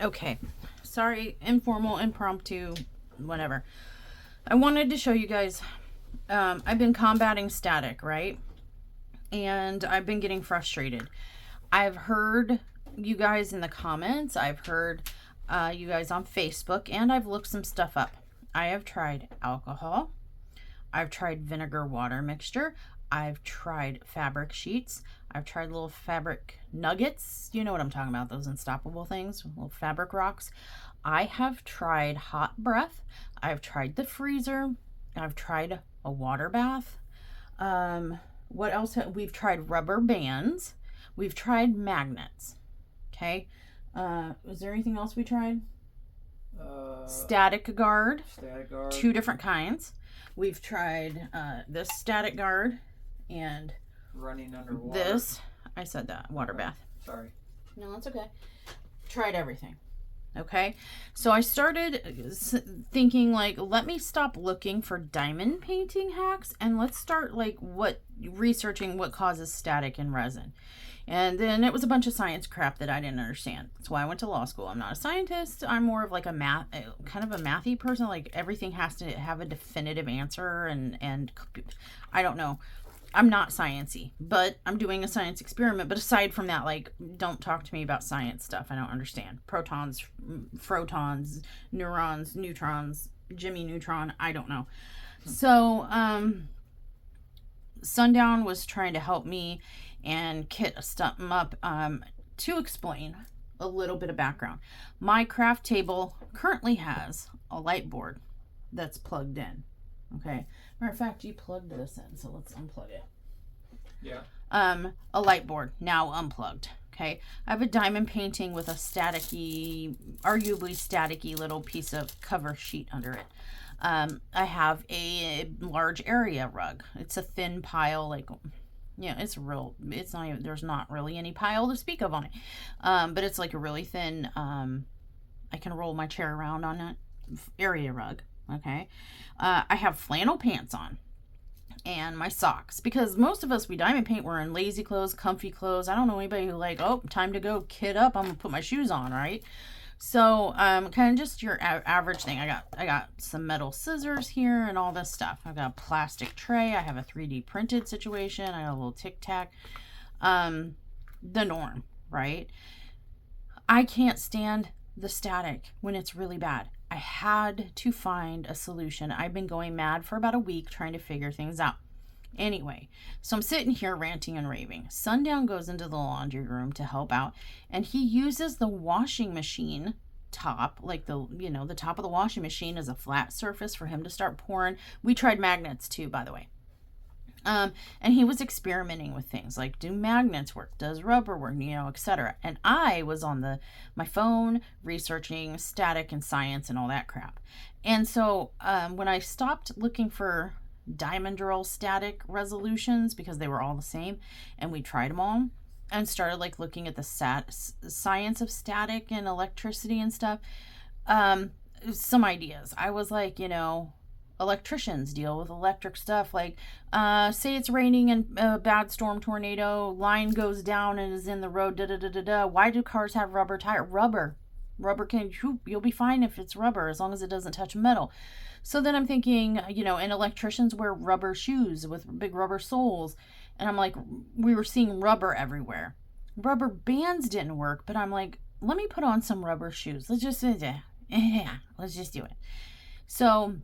Okay, sorry, informal, impromptu, whatever. I wanted to show you guys. I've been combating static, right? And I've been getting frustrated. I've heard you guys in the comments. I've heard you guys on Facebook, and I've looked some stuff up. I have tried alcohol. I've tried vinegar water mixture. I've tried fabric sheets. I've tried little fabric nuggets. You know what I'm talking about, those unstoppable things, little fabric rocks. I have tried hot breath. I've tried the freezer. I've tried a water bath. What else? We've tried rubber bands. We've tried magnets. Okay. Was there anything else we tried? Static guard. Static guard. 2 different kinds. We've tried this static guard and running underwater. this. I said that. Water bath. Sorry. No, that's okay. Tried everything. Okay. So I started thinking, like, let me stop looking for diamond painting hacks and let's start researching what causes static in resin. And then it was a bunch of science crap that I didn't understand. That's why I went to law school. I'm not a scientist. I'm more of like a kind of a mathy person. Like everything has to have a definitive answer and I don't know. I'm not sciencey, but I'm doing a science experiment. But aside from that, like, don't talk to me about science stuff. I don't understand. Protons, photons, neurons, neutrons, Jimmy Neutron. I don't know. So, Sundown was trying to help me and Kit something up to explain a little bit of background. My craft table currently has a light board that's plugged in. Okay. Matter of fact, you plugged this in, so let's unplug it. Yeah. A light board now unplugged. Okay. I have a diamond painting with a arguably staticky little piece of cover sheet under it. I have a large area rug. It's a thin pile, it's not even, there's not really any pile to speak of on it. But it's like a really thin, I can roll my chair around on it, area rug. Okay. I have flannel pants on and my socks because most of us, we diamond paint, we're in lazy clothes, comfy clothes. I don't know anybody who time to go kit up. I'm gonna put my shoes on. Right. So, kind of just your average thing. I got some metal scissors here and all this stuff. I've got a plastic tray. I have a 3D printed situation. I got a little Tic Tac. The norm, right? I can't stand the static when it's really bad. I had to find a solution. I've been going mad for about a week trying to figure things out. Anyway, so I'm sitting here ranting and raving. Sundown goes into the laundry room to help out, and he uses the washing machine top, like the top of the washing machine as a flat surface for him to start pouring. We tried magnets too, by the way. And he was experimenting with things like, do magnets work? Does rubber work? Etc. And I was on my phone researching static and science and all that crap. And so when I stopped looking for diamond drill static resolutions because they were all the same, and we tried them all and started looking at the science of static and electricity and stuff, some ideas. I was like, electricians deal with electric stuff, say it's raining and a bad storm tornado, line goes down and is in the road, why do cars have rubber tire? Rubber you'll be fine if it's rubber as long as it doesn't touch metal. So then I'm thinking, and electricians wear rubber shoes with big rubber soles, and I'm like, we were seeing rubber everywhere. Rubber bands didn't work, but I'm like, let me put on some rubber shoes. Let's just do it. So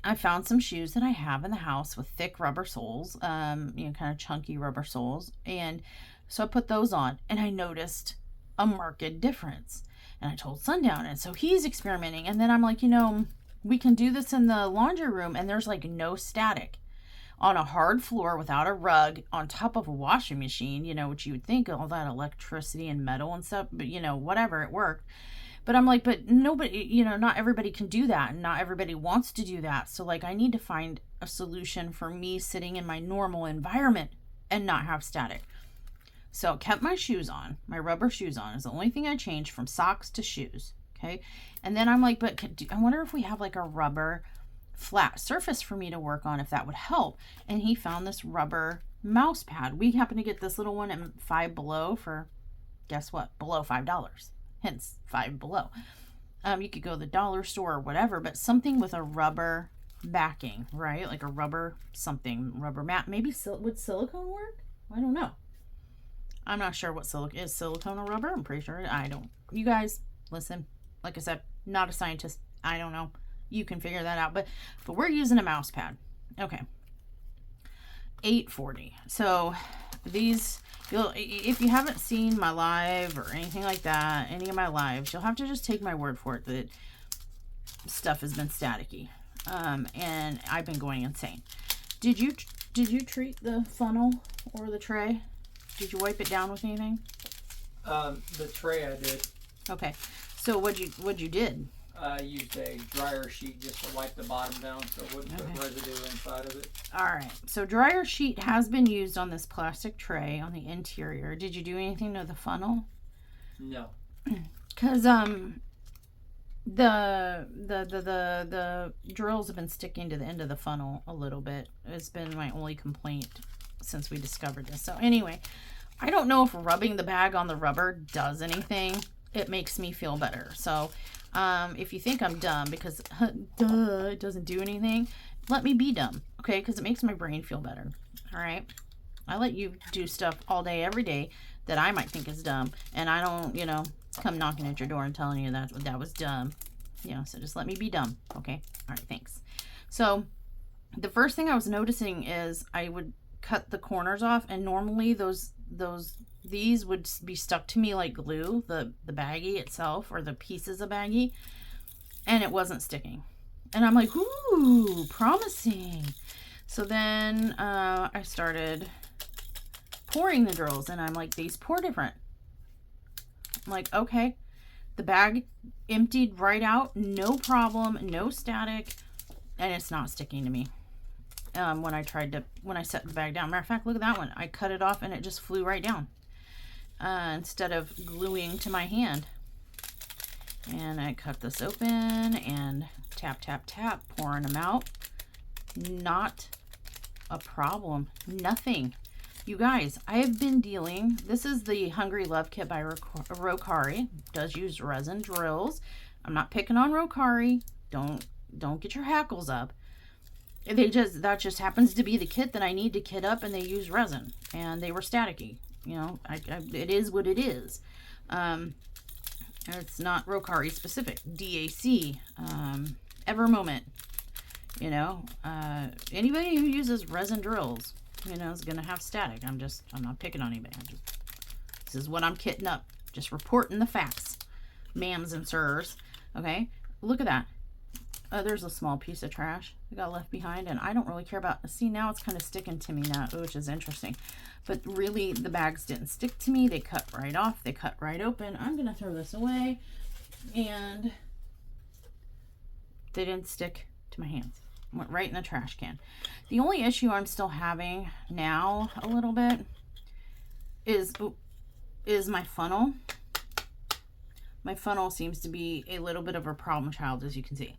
I found some shoes that I have in the house with thick rubber soles, kind of chunky rubber soles. And so I put those on and I noticed a marked difference. And I told Sundown, and so he's experimenting. And then I'm like, we can do this in the laundry room, and there's no static on a hard floor without a rug on top of a washing machine, which you would think all that electricity and metal and stuff, but whatever, it worked. But I'm like, but nobody, not everybody can do that. And not everybody wants to do that. So I need to find a solution for me sitting in my normal environment and not have static. So kept my shoes on, my rubber shoes on is the only thing I changed from socks to shoes. Okay. And then I'm like, but I wonder if we have a rubber flat surface for me to work on, if that would help. And he found this rubber mouse pad. We happened to get this little one at Five Below for, guess what? Below $5. hence Five Below. You could go to the dollar store or whatever, but something with a rubber backing, right? Like a rubber something, rubber mat. Maybe would silicone work? I don't know. I'm not sure what is silicone or rubber. I'm pretty sure. I don't. You guys, listen. Like I said, not a scientist. I don't know. You can figure that out. But we're using a mouse pad. Okay. $8.40. So these, if you haven't seen my live or anything like that, any of my lives, you'll have to just take my word for it that stuff has been staticky. And I've been going insane. Did you treat the funnel or the tray? Did you wipe it down with anything? The tray I did. Okay. So what'd you did? I used a dryer sheet just to wipe the bottom down so it wouldn't put residue inside of it. All right. So dryer sheet has been used on this plastic tray on the interior. Did you do anything to the funnel? No. Cause the drills have been sticking to the end of the funnel a little bit. It's been my only complaint since we discovered this. So anyway, I don't know if rubbing the bag on the rubber does anything. It makes me feel better. So if you think I'm dumb because it doesn't do anything, let me be dumb, okay? Because it makes my brain feel better. All right. I let you do stuff all day, every day that I might think is dumb, and I don't, come knocking at your door and telling you that was dumb. So just let me be dumb, okay? All right, thanks. So the first thing I was noticing is I would cut the corners off, and normally these would be stuck to me like glue, the baggie itself or the pieces of baggie, and it wasn't sticking. And I'm like, ooh, promising. So then I started pouring the drills, and I'm like, these pour different. I'm like, okay. The bag emptied right out, no problem, no static, and it's not sticking to me. When I set the bag down. Matter of fact, look at that one. I cut it off and it just flew right down. Instead of gluing to my hand. And I cut this open and tap, tap, tap, pouring them out. Not a problem. Nothing. You guys, I have been dealing, this is the Hungry Love Kit by Rokari. Does use resin drills. I'm not picking on Rokari. Don't get your hackles up. That just happens to be the kit that I need to kit up, and they use resin, and they were staticky. It is what it is. It's not Rokari specific. DAC, Evermoment. Anybody who uses resin drills, is gonna have static. I'm not picking on anybody. This is what I'm kitting up. Just reporting the facts, ma'ams and sirs. Okay, look at that. There's a small piece of trash that got left behind, and I don't really care about. See, now it's kind of sticking to me now, which is interesting. But really, the bags didn't stick to me. They cut right off. They cut right open. I'm gonna throw this away, and they didn't stick to my hands. Went right in the trash can. The only issue I'm still having now a little bit is my funnel. My funnel seems to be a little bit of a problem child, as you can see.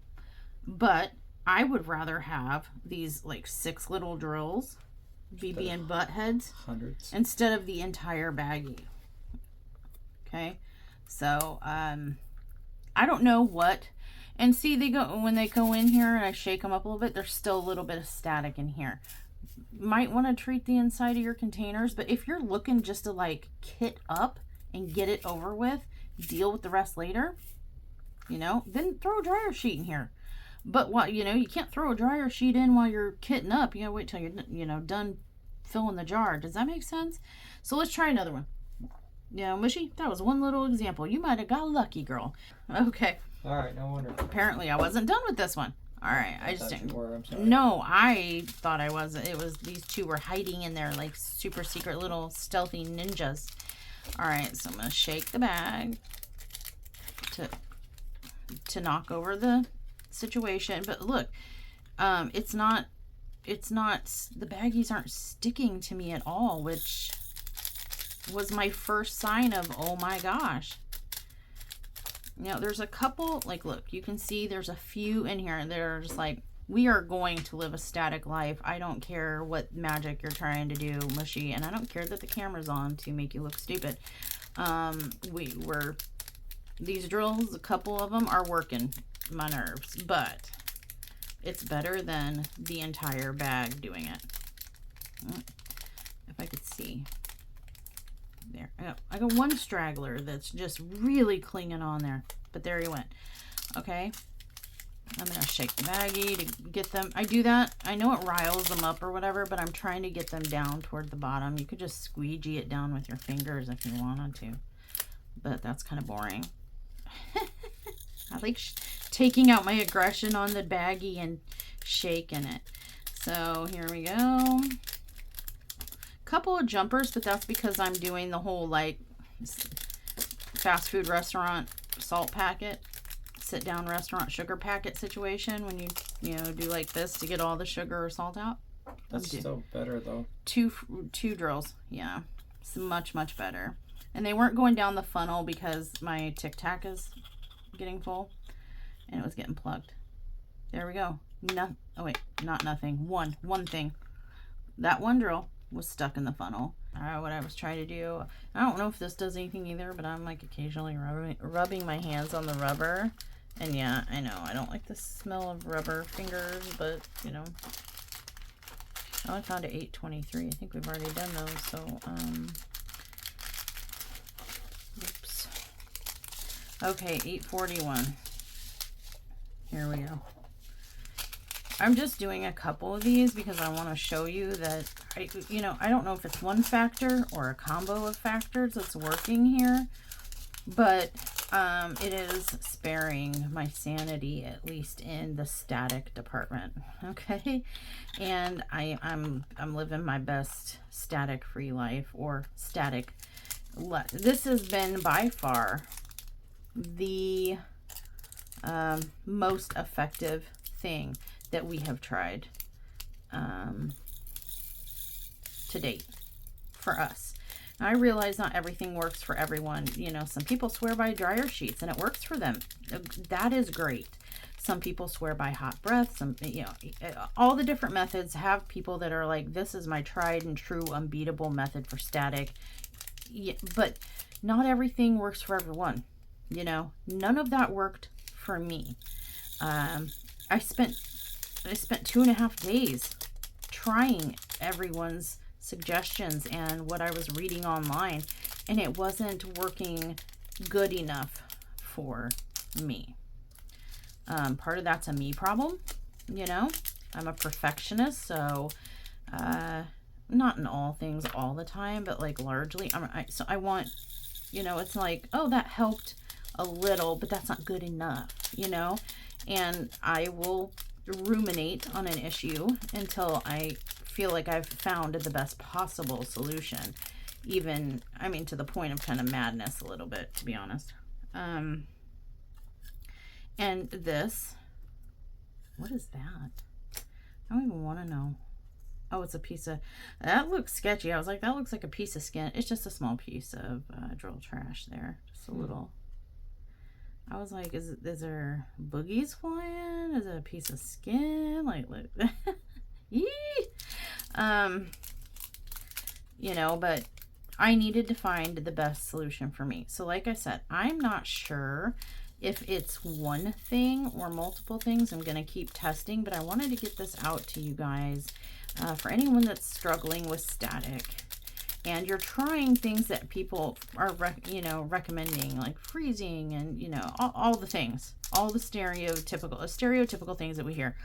But I would rather have these like 6 little drills, BB and butt heads, hundreds, instead of the entire baggie. Okay, so I don't know what. And see, when they go in here and I shake them up a little bit, there's still a little bit of static in here. Might want to treat the inside of your containers, but if you're looking just to like kit up and get it over with, deal with the rest later, then throw a dryer sheet in here. But you can't throw a dryer sheet in while you're kitting up. You gotta wait till you're done filling the jar. Does that make sense? So let's try another one. Mushy, that was one little example. You might have got lucky, girl. Okay. All right, no wonder. Apparently I wasn't done with this one. All right, I just didn't. I'm sorry. No, I thought I was. It was these two were hiding in there like super secret little stealthy ninjas. All right, so I'm gonna shake the bag to knock over the situation. But look, it's not. The baggies aren't sticking to me at all, which was my first sign of, oh my gosh. There's a couple, like, look, you can see there's a few in here that are just like, we are going to live a static life. I don't care what magic you're trying to do, Mushy, and I don't care that the camera's on to make you look stupid. These drills, a couple of them are working my nerves, but it's better than the entire bag doing it. If I could see. There. I got one straggler that's just really clinging on there, but there he went. Okay. I'm going to shake the baggie to get them. I do that. I know it riles them up or whatever, but I'm trying to get them down toward the bottom. You could just squeegee it down with your fingers if you wanted to, but that's kind of boring. I like taking out my aggression on the baggie and shaking it. So here we go. Couple of jumpers, but that's because I'm doing the whole like fast food restaurant salt packet, sit down restaurant sugar packet situation when you know, do like this to get all the sugar or salt out. That's still better though. Two drills. Yeah, it's much better. And they weren't going down the funnel because my Tic Tac is getting full and it was getting plugged. There we go. No, oh wait, not nothing. One thing. That one drill was stuck in the funnel. What I was trying to do, I don't know if this does anything either, but I'm like occasionally rubbing my hands on the rubber. And yeah, I know I don't like the smell of rubber fingers, but you know, I only found it 823. I think we've already done those. So oops. Okay, 841. Here we go. I'm just doing a couple of these because I want to show you that, I don't know if it's one factor or a combo of factors that's working here, but it is sparing my sanity, at least in the static department. Okay. And I'm living my best static free life, or static. This has been by far the most effective thing that we have tried to date for us. Now, I realize not everything works for everyone. You know, some people swear by dryer sheets and it works for them. That is great. Some people swear by hot breath. Some, all the different methods have people that are like, this is my tried and true unbeatable method for static. Yeah, but not everything works for everyone. You know, none of that worked for me. I spent 2.5 days trying everyone's suggestions and what I was reading online, and it wasn't working good enough for me. Part of that's a me problem, you know. I'm a perfectionist, so not in all things all the time, but like largely. So I want, it's like, oh, that helped a little, but that's not good enough, and I will ruminate on an issue until I feel like I've found the best possible solution, even, to the point of kind of madness a little bit, to be honest. And this, what is that? I don't even want to know. Oh, it's a piece of, that looks sketchy. I was like, that looks like a piece of skin. It's just a small piece of drill trash there, just a little. I was like, is there boogies flying? Is it a piece of skin? Like, yee! But I needed to find the best solution for me. So like I said, I'm not sure if it's one thing or multiple things. I'm going to keep testing, but I wanted to get this out to you guys. For anyone that's struggling with static, and you're trying things that people are, recommending, like freezing and, all the things, all the stereotypical things that we hear.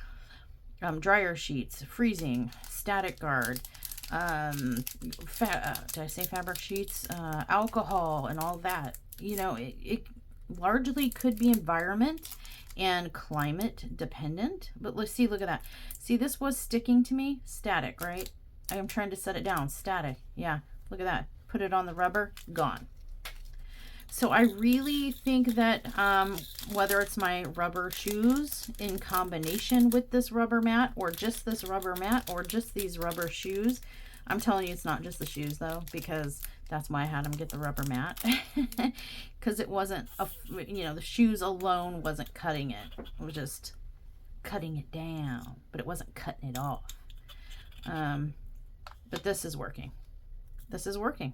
Dryer sheets, freezing, static guard, did I say fabric sheets? Alcohol and all that. It largely could be environment and climate dependent. But let's see, look at that. See, this was sticking to me. Static, right? I am trying to set it down. Static. Yeah, look at that. Put it on the rubber. Gone. So I really think that whether it's my rubber shoes in combination with this rubber mat, or just this rubber mat, or just these rubber shoes, I'm telling you it's not just the shoes though, because that's why I had them get the rubber mat. Because it wasn't, the shoes alone wasn't cutting it. It was just cutting it down, but it wasn't cutting it off. But this is working. This is working.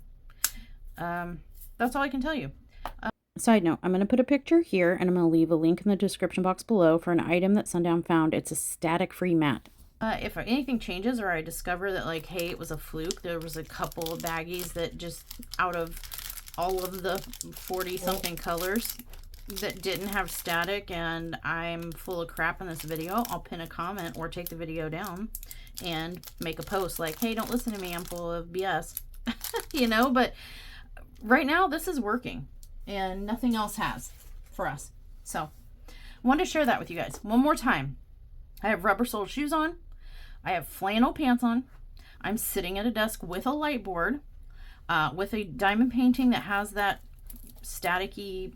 That's all I can tell you. Side note, I'm going to put a picture here and I'm going to leave a link in the description box below for an item that Sundown found. It's a static-free mat. If anything changes or I discover that, like, hey, it was a fluke, there was a couple of baggies that just out of all of the 40-something colors that didn't have static and I'm full of crap in this video, I'll pin a comment or take the video down and make a post like, hey, don't listen to me, I'm full of BS. You know, but right now this is working and nothing else has for us. So I wanted to share that with you guys one more time. I have rubber-soled shoes on. I have flannel pants on. I'm sitting at a desk with a light board, with a diamond painting that has that staticky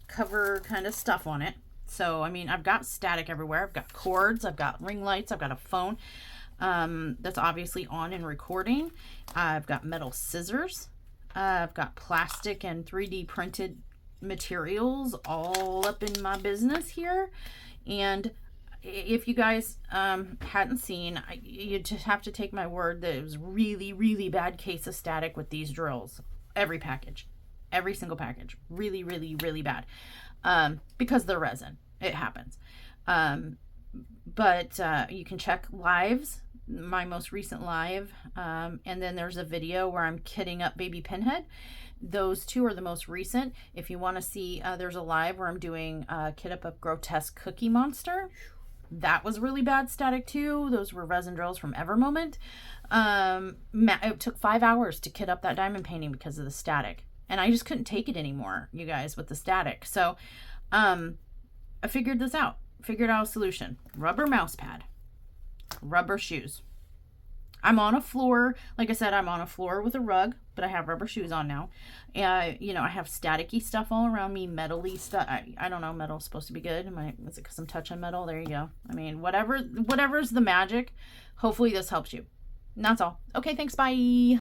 cover kind of stuff on it. So, I mean, I've got static everywhere. I've got cords. I've got ring lights. I've got a phone that's obviously on and recording. I've got metal scissors. I've got plastic and 3D printed materials all up in my business here. And if you guys hadn't seen, you just have to take my word that it was really, really bad case of static with these drills. Every package. Every single package. Really, really, really bad. Because they're resin. It happens. But you can check lives. My most recent live. And then there's a video where I'm kitting up Baby Pinhead. Those two are the most recent. If you want to see, there's a live where I'm doing kit up a grotesque Cookie Monster. That was really bad static too. Those were resin drills from Evermoment. It took 5 hours to kit up that diamond painting because of the static. And I just couldn't take it anymore, you guys, with the static. So I figured this out. Figured out a solution. Rubber mouse pad. Rubber shoes. I'm on a floor. Like I said, I'm on a floor with a rug, but I have rubber shoes on now. You know, I have staticky stuff all around me, metal-y stuff. I don't know, metal's supposed to be good. Is it because I'm touching metal? There you go. I mean, whatever's the magic. Hopefully this helps you. And that's all. Okay, thanks. Bye.